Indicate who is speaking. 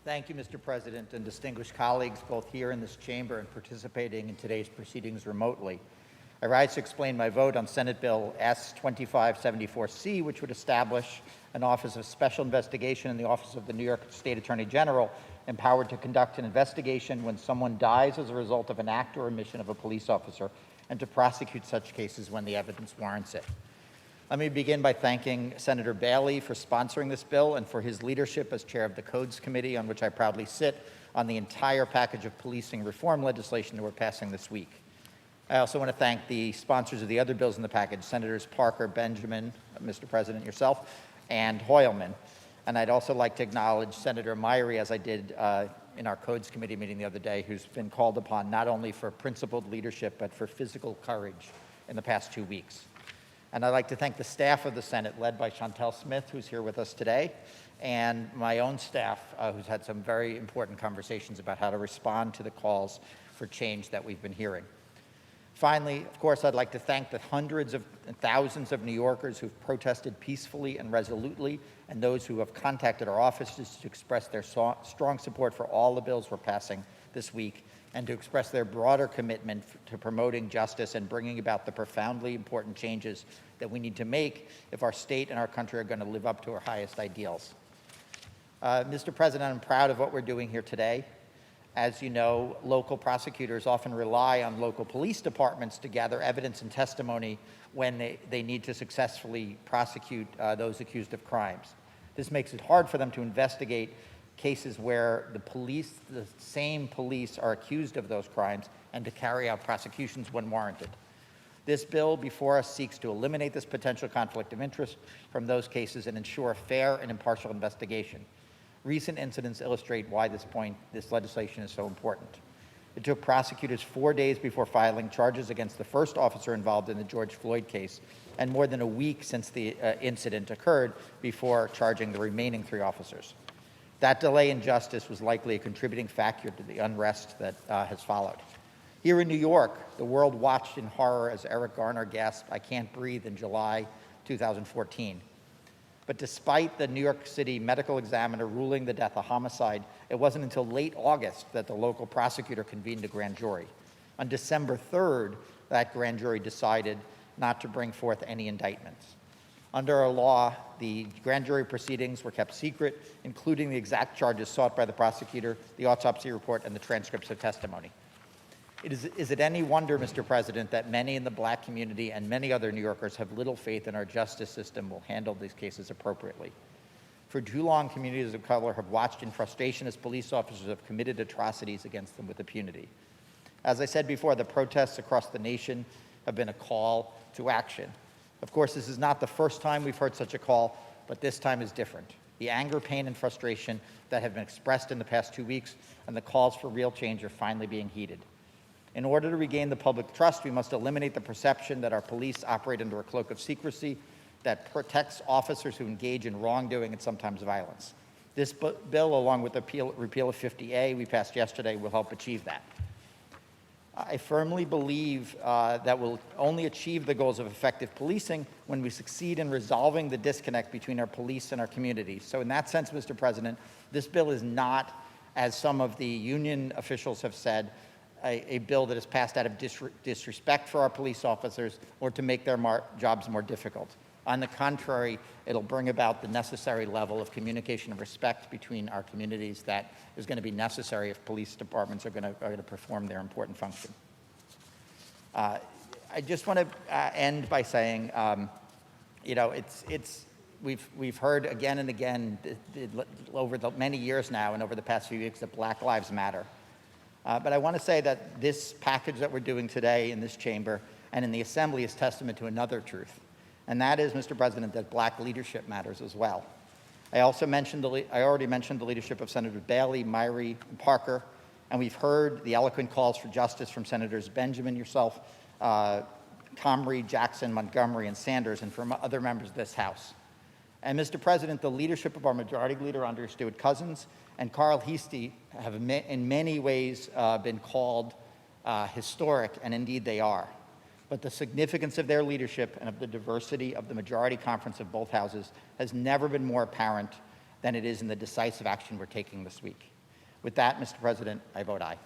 Speaker 1: Thank you, Mr. President, and distinguished colleagues, both here in this chamber and participating in today's proceedings remotely. I rise to explain my vote on Senate Bill S-2574C, which would establish an Office of Special Investigation in the Office of the New York State Attorney General, empowered to conduct an investigation when someone dies as a result of an act or omission of a police officer, and to prosecute such cases when the evidence warrants it. Let me begin by thanking Senator Bailey for sponsoring this bill and for his leadership as chair of the Codes Committee, on which I proudly sit, on the entire package of policing reform legislation that we're passing this week. I also want to thank the sponsors of the other bills in the package, Senators Parker, Benjamin, Mr. President, yourself, and Hoylman. And I'd also like to acknowledge Senator Myrie, as I did in our Codes Committee meeting the other day, who's been called upon not only for principled leadership, but for physical courage in the past 2 weeks. And I'd like to thank the staff of the Senate, led by Chantel Smith, who's here with us today, and my own staff, who's had some very important conversations about how to respond to the calls for change that we've been hearing. Finally, of course, I'd like to thank the hundreds of and thousands of New Yorkers who've protested peacefully and resolutely, and those who have contacted our offices to express their strong support for all the bills we're passing this week, and to express their broader commitment to promoting justice and bringing about the profoundly important changes that we need to make if our state and our country are going to live up to our highest ideals. Mr. President, I'm proud of what we're doing here today. As you know, local prosecutors often rely on local police departments to gather evidence and testimony when they need to successfully prosecute those accused of crimes. This makes it hard for them to investigate cases where the same police are accused of those crimes, and to carry out prosecutions when warranted. This bill before us seeks to eliminate this potential conflict of interest from those cases and ensure a fair and impartial investigation. Recent incidents illustrate why this legislation is so important. It took prosecutors 4 days before filing charges against the first officer involved in the George Floyd case, and more than a week since the incident occurred before charging the remaining 3 officers. That delay in justice was likely a contributing factor to the unrest that has followed. Here in New York, the world watched in horror as Eric Garner gasped, "I can't breathe," in July 2014. But despite the New York City medical examiner ruling the death a homicide, it wasn't until late August that the local prosecutor convened a grand jury. On December 3rd, that grand jury decided not to bring forth any indictments. Under our law, the grand jury proceedings were kept secret, including the exact charges sought by the prosecutor, the autopsy report, and the transcripts of testimony. Is it any wonder, Mr. President, that many in the Black community and many other New Yorkers have little faith in our justice system will handle these cases appropriately? For too long, communities of color have watched in frustration as police officers have committed atrocities against them with impunity. As I said before, the protests across the nation have been a call to action. Of course, this is not the first time we've heard such a call, but this time is different. The anger, pain, and frustration that have been expressed in the past 2 weeks and the calls for real change are finally being heeded. In order to regain the public trust, we must eliminate the perception that our police operate under a cloak of secrecy that protects officers who engage in wrongdoing and sometimes violence. This bill, along with the repeal of 50A we passed yesterday, will help achieve that. I firmly believe that we'll only achieve the goals of effective policing when we succeed in resolving the disconnect between our police and our communities. So in that sense, Mr. President, this bill is not, as some of the union officials have said, a bill that is passed out of disrespect for our police officers or to make their jobs more difficult. On the contrary, it'll bring about the necessary level of communication and respect between our communities that is going to be necessary if police departments are going to perform their important function. I just want to end by saying, we've heard again and again over the many years now and over the past few weeks that Black Lives Matter. But I want to say that this package that we're doing today in this chamber and in the Assembly is testament to another truth, and that is, Mr. President, that Black leadership matters as well. I already mentioned the leadership of Senators Bailey, Myrie, and Parker, and we've heard the eloquent calls for justice from Senators Benjamin, yourself, Comrie, Jackson, Montgomery, and Sanders, and from other members of this House. And Mr. President, the leadership of our Majority Leader, Andrew Stewart Cousins, and Carl Heastie have in many ways been called historic, and indeed they are. But the significance of their leadership and of the diversity of the majority conference of both houses has never been more apparent than it is in the decisive action we're taking this week. With that, Mr. President, I vote aye.